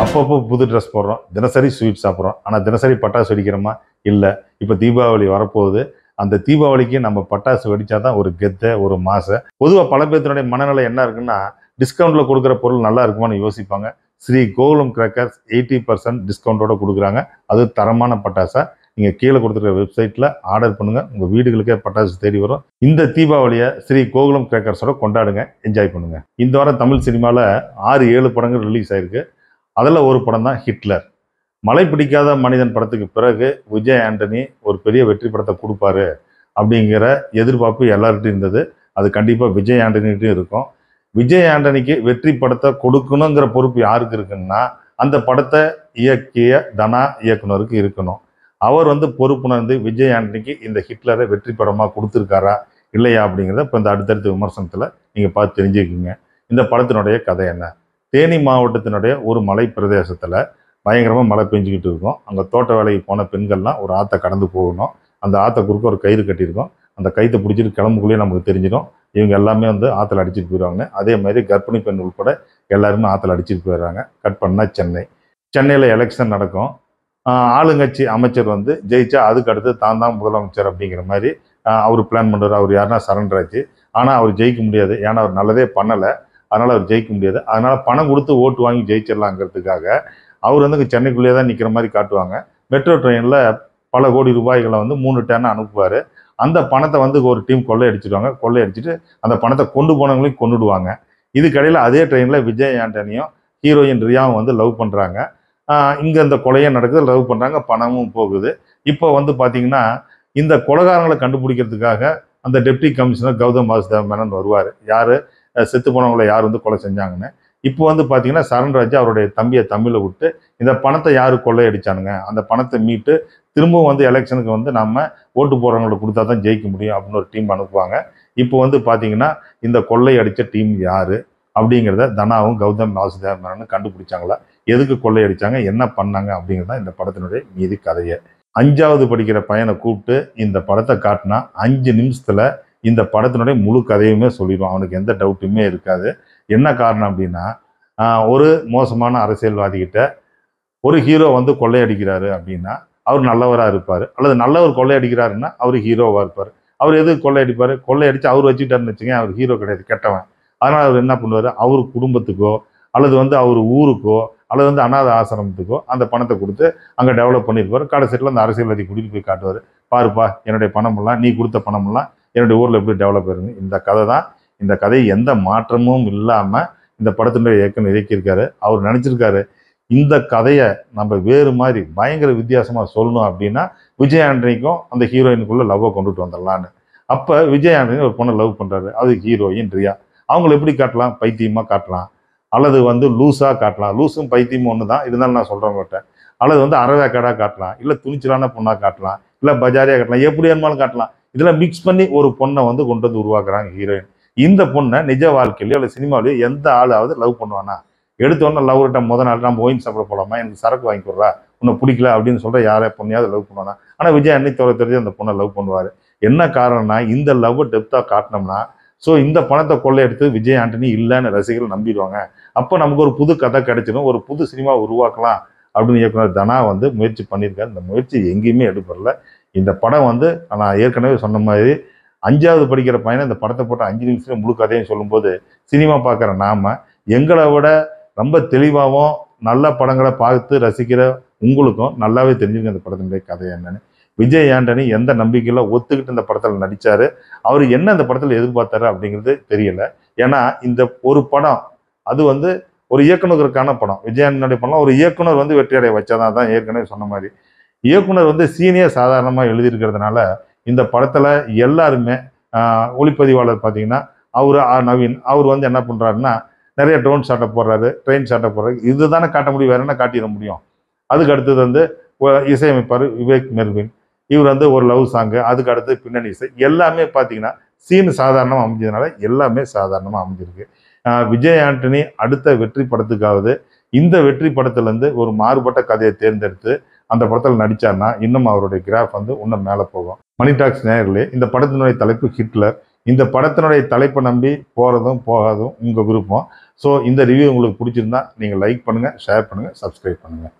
அப்பப்போ புது ட்ரெஸ் போடுறோம், தினசரி ஸ்வீட் சாப்பிட்றோம். ஆனால் தினசரி பட்டாசு வெடிக்கிறோமா? இல்லை. இப்போ தீபாவளி வரப்போகுது. அந்த தீபாவளிக்கு நம்ம பட்டாசு வெடிச்சா தான் ஒரு கெத்தை, ஒரு மாசை. பொதுவாக பல பேர்த்தினுடைய மனநிலை என்ன இருக்குன்னா, டிஸ்கவுண்ட்டில் கொடுக்குற பொருள் நல்லா இருக்குமான்னு யோசிப்பாங்க. ஸ்ரீ கோகுலம் கிராக்கர்ஸ் 80% டிஸ்கவுண்ட்டோட கொடுக்குறாங்க. அது தரமான பட்டாசா. நீங்கள் கீழே கொடுத்துருக்க வெப்சைட்டில் ஆர்டர் பண்ணுங்கள். உங்கள் வீடுகளுக்கே பட்டாசு தேடி வரும். இந்த தீபாவளியை ஸ்ரீ கோகுலம் கிராக்கர்ஸோட கொண்டாடுங்க, என்ஜாய் பண்ணுங்கள். இந்த வாரம் தமிழ் சினிமாவில் 6-7 படங்கள் ரிலீஸ் ஆயிருக்கு. அதில் ஒரு படம் தான் ஹிட்லர். மழை பிடிக்காத மனிதன் படத்துக்கு பிறகு விஜய் ஆண்டனி ஒரு பெரிய வெற்றி படத்தை கொடுப்பாரு அப்படிங்கிற எதிர்பார்ப்பு எல்லார்கிட்டையும் இருந்தது. அது கண்டிப்பாக விஜய் ஆண்டனிகிட்டையும் இருக்கும். விஜய் ஆண்டனிக்கு வெற்றி படத்தை கொடுக்கணுங்கிற பொறுப்பு யாருக்கு இருக்குன்னா, அந்த படத்தை இயக்கிய தனா இயக்குனருக்கு இருக்கணும். அவர் பொறுப்புணர்ந்து விஜய் ஆண்டனிக்கு இந்த ஹிட்லரை வெற்றி படமாக கொடுத்துருக்காரா இல்லையா அப்படிங்கிறத இப்போ இந்த அடுத்தடுத்த விமர்சனத்தில் நீங்கள் பார்த்து தெரிஞ்சுக்கிங்க. இந்த படத்தினுடைய கதை என்ன? தேனி மாவட்டத்தினுடைய ஒரு மலை பிரதேசத்தில் பயங்கரமாக மழை பெஞ்சிக்கிட்டு இருக்கும். அங்கே தோட்ட வேலைக்கு போன பெண்கள்லாம் ஒரு ஆற்றை கடந்து போகணும். அந்த ஆற்றை குறுக்க ஒரு கயிறு கட்டியிருக்கோம். அந்த கயிற்றை பிடிச்சிட்டு கிளம்புக்குள்ளேயே நமக்கு தெரிஞ்சிடும் இவங்க எல்லாமே ஆற்றுல அடிச்சிட்டு போயிடுவாங்க. அதே மாதிரி கர்ப்பிணி பெண் உட்பட எல்லாருமே ஆற்றுல அடிச்சிட்டு போயிடுறாங்க. கட் பண்ணால் சென்னை. சென்னையில் எலெக்ஷன் நடக்கும். ஆளுங்கட்சி அமைச்சர் ஜெயிச்சா அதுக்கு அடுத்து தான் முதலமைச்சர் அப்படிங்கிற மாதிரி அவர் பிளான் பண்ணுறாரு. அவர் யாருன்னா சரண்டர் ஆச்சு. ஆனால் அவர் ஜெயிக்க முடியாது. ஏன்னா அவர் நல்லதே பண்ணலை. அதனால் அவர் ஜெயிக்க முடியாது. அதனால் பணம் கொடுத்து ஓட்டு வாங்கி ஜெயிச்சிடலாங்கிறதுக்காக அவர் சென்னைக்குள்ளேயே தான் நிற்கிற மாதிரி காட்டுவாங்க. மெட்ரோ ட்ரெயினில் பல கோடி ரூபாய்களை 3 டேன்னு அனுப்புவார். அந்த பணத்தை ஒரு டீம் கொள்ளையடிச்சிடுவாங்க. கொள்ளையடிச்சிட்டு அந்த பணத்தை கொண்டு போனவங்களையும் கொண்டுடுவாங்க. இதுக்கடையில் அதே ட்ரெயினில் விஜய் ஆண்டனியும் ஹீரோயின் ரியாவும் லவ் பண்ணுறாங்க. இங்கே இந்த கொலையே நடக்குது. லவ் பண்ணுறாங்க. பணமும் போகுது. இப்போ பார்த்தீங்கன்னா இந்த கொலைகாரங்களை கண்டுபிடிக்கிறதுக்காக அந்த டெப்டி கமிஷனர் கௌதம் வாசுதேவ் மேனன் வருவார். யார் செத்து போனவங்களை யார் கொலை செஞ்சாங்கன்னு. இப்போ பார்த்தீங்கன்னா சரண்ராஜ் அவருடைய தம்பியை தமிழை விட்டு இந்த பணத்தை யார் கொள்ளையடிச்சானுங்க, அந்த பணத்தை மீட்டு திரும்பவும் எலெக்ஷனுக்கு நம்ம ஓட்டு போடுறவங்களுக்கு கொடுத்தா தான் ஜெயிக்க முடியும் அப்படின்னு ஒரு டீம் அனுப்புவாங்க. இப்போ பார்த்தீங்கன்னா இந்த கொள்ளை அடித்த டீம் யார் அப்படிங்கிறத தனாவும் கௌதம் வாசுதேவ் மேனன் கண்டுபிடிச்சாங்களா, எதுக்கு கொள்ளையடிச்சாங்க, என்ன பண்ணாங்க அப்படிங்கிறதான் இந்த படத்தினுடைய மீதி கதையை. 5வது படிக்கிற பையனை கூப்பிட்டு இந்த படத்தை காட்டினா 5 நிமிஷத்தில் இந்த படத்தினுடைய முழு கதையுமே சொல்லிடுவான். அவனுக்கு எந்த டவுட்டுமே இருக்காது. என்ன காரணம் அப்படின்னா, ஒரு மோசமான அரசியல்வாதிகிட்ட ஒரு ஹீரோ கொள்ளையடிக்கிறாரு அப்படின்னா அவர் நல்லவராக இருப்பார். அல்லது நல்லவர் கொள்ளையடிக்கிறாருன்னா அவர் ஹீரோவாக இருப்பார். அவர் எதுக்கு கொள்ளையடிப்பார்? கொள்ளையடிச்சு அவர் வச்சுக்கிட்டாருன்னு வச்சுங்க, அவர் ஹீரோ கிடையாது, கெட்டவன். அதனால் அவர் என்ன பண்ணுவார்? அவர் குடும்பத்துக்கோ அல்லது அவர் ஊருக்கோ அல்லது அனாதை ஆசிரமத்துக்கோ அந்த பணத்தை கொடுத்து அங்கே டெவலப் பண்ணியிருப்பார். கடைசியில் அந்த அரசியல்வாதி கூட்டிகிட்டு போய் காட்டுவார். பாருப்பா, என்னுடைய பணமெல்லாம், நீ கொடுத்த பணமெல்லாம் என்னுடைய ஊரில் எப்படி டெவலப் ஆயிருங்க. இந்த கதை தான். இந்த கதை எந்த மாற்றமும் இல்லாமல் இந்த படத்தினுடைய இயக்குனர் இயக்கியிருக்காரு. அவர் நினச்சிருக்காரு இந்த கதையை நம்ம வேறு மாதிரி பயங்கர வித்தியாசமாக சொல்லணும் அப்படின்னா விஜய் ஆண்டனிக்கும் அந்த ஹீரோயினுக்குள்ள லவ்வை கொண்டுட்டு வந்துடலான்னு. அப்போ விஜய் ஆண்டனி ஒரு பொண்ணை லவ் பண்ணுறாரு. அது ஹீரோயின் ரியா. அவங்களை எப்படி காட்டலாம்? பைத்தியமாக காட்டலாம், அல்லது லூஸாக காட்டலாம். லூஸும் பைத்தியமும் ஒன்று தான். இருந்தாலும் நான் சொல்கிறவங்ககிட்ட அல்லது அறவேக்காடாக காட்டலாம், இல்லை துணிச்சலான பொண்ணாக காட்டலாம், இல்லை பஜாரியாக காட்டலாம், எப்படி வேணுமாலும் காட்டலாம். இதெல்லாம் மிக்ஸ் பண்ணி ஒரு பொண்ணை கொண்டு உருவாக்குறாங்க ஹீரோயின். இந்த பொண்ணை நிஜ வாழ்க்கையிலையோ இல்லை சினிமாவிலையோ எந்த ஆளாவது லவ் பண்ணுவானா? எடுத்தோன்னே லவ் கிட்ட முதல் நாள் நம்ம ஒயின் சாப்பிட போகலாமா, எனக்கு சரக்கு வாங்கி கொடுறா, உன்னை பிடிக்கல அப்படின்னு சொல்கிற யாரே பொண்ணையாவது லவ் பண்ணுவானா? ஆனால் விஜய் அன்னைக்கு தெரிஞ்சு அந்த பொண்ணை லவ் பண்ணுவார். என்ன காரணம்னா, இந்த லவ் டெப்த்தாக காட்டினோம்னா இந்த பணத்தை கொள்ளையடித்து விஜய் ஆண்டனி இல்லைன்னு ரசிகர்கள் நம்பிடுவாங்க. அப்போ நமக்கு ஒரு புது கதை கிடைச்சிடும், ஒரு புது சினிமா உருவாக்கலாம் அப்படின்னு இயக்குனர் தனா முயற்சி பண்ணியிருக்காரு. இந்த முயற்சி எங்கேயுமே எடுப்படல. இந்த படம் நான் ஏற்கனவே சொன்ன மாதிரி 5வது படிக்கிற பையனை இந்த படத்தை போட்டு 5 நிமிஷத்துல முழு கதையும் சொல்லும்போது சினிமா பார்க்குற நாம எங்களை விட ரொம்ப தெளிவாகவும் நல்ல படங்களை பார்த்து ரசிக்கிற உங்களுக்கும் நல்லாவே தெரிஞ்சுங்க இந்த படத்தினுடைய கதை என்னன்னு. விஜய் ஆண்டனி எந்த நம்பிக்கையில் ஒத்துக்கிட்டு இந்த படத்தில் நடித்தார், அவர் என்ன இந்த படத்தில் எதிர்பார்த்தாரு அப்படிங்கிறது தெரியல. ஏன்னா இந்த ஒரு படம் அது ஒரு இயக்குனருக்கான படம். விஜய் ஆண்டனியுடைய படம் ஒரு இயக்குனர் வெற்றியடைய வச்சாதான். தான் ஏற்கனவே சொன்ன மாதிரி இயக்குனர் சீனியர் சாதாரணமாக எழுதியிருக்கிறதுனால இந்த படத்தில் எல்லாருமே ஒளிப்பதிவாளர் பார்த்தீங்கன்னா அவர் நவீன், அவர் என்ன பண்ணுறாருன்னா நிறைய ட்ரோன் ஷாட்டை போடுறாரு, ட்ரெயின் ஷாட்டை போடுறாரு. இது தானே காட்ட முடியும், வேற என்ன காட்டிட முடியும்? அதுக்கு அடுத்தது இசையமைப்பார் விவேக் மெர்வின். இவர் ஒரு லவ் சாங்கு, அதுக்கு அடுத்து பின்னணி இசை, எல்லாமே பார்த்தீங்கன்னா சீன் சாதாரணமாக அமைஞ்சதுனால எல்லாமே சாதாரணமாக அமைஞ்சிருக்கு. விஜய் ஆண்டனி அடுத்த வெற்றி படத்துக்காவது இந்த வெற்றி படத்துலேருந்து ஒரு மாறுபட்ட கதையை தேர்ந்தெடுத்து அந்த படத்தில் நடித்தார்னா இன்னும் அவருடைய கிராஃப் இன்னும் மேலே போகும். மணி டாக்ஸ் நேயர்களே, இந்த படத்தினுடைய தலைப்பு ஹிட்லர். இந்த படத்தினுடைய தலைப்பை நம்பி போகிறதும் போகாதும் உங்கள் விருப்பம். ஸோ இந்த ரிவ்யூ உங்களுக்கு பிடிச்சிருந்தா நீங்கள் லைக் பண்ணுங்கள், ஷேர் பண்ணுங்கள், சப்ஸ்கிரைப் பண்ணுங்கள்.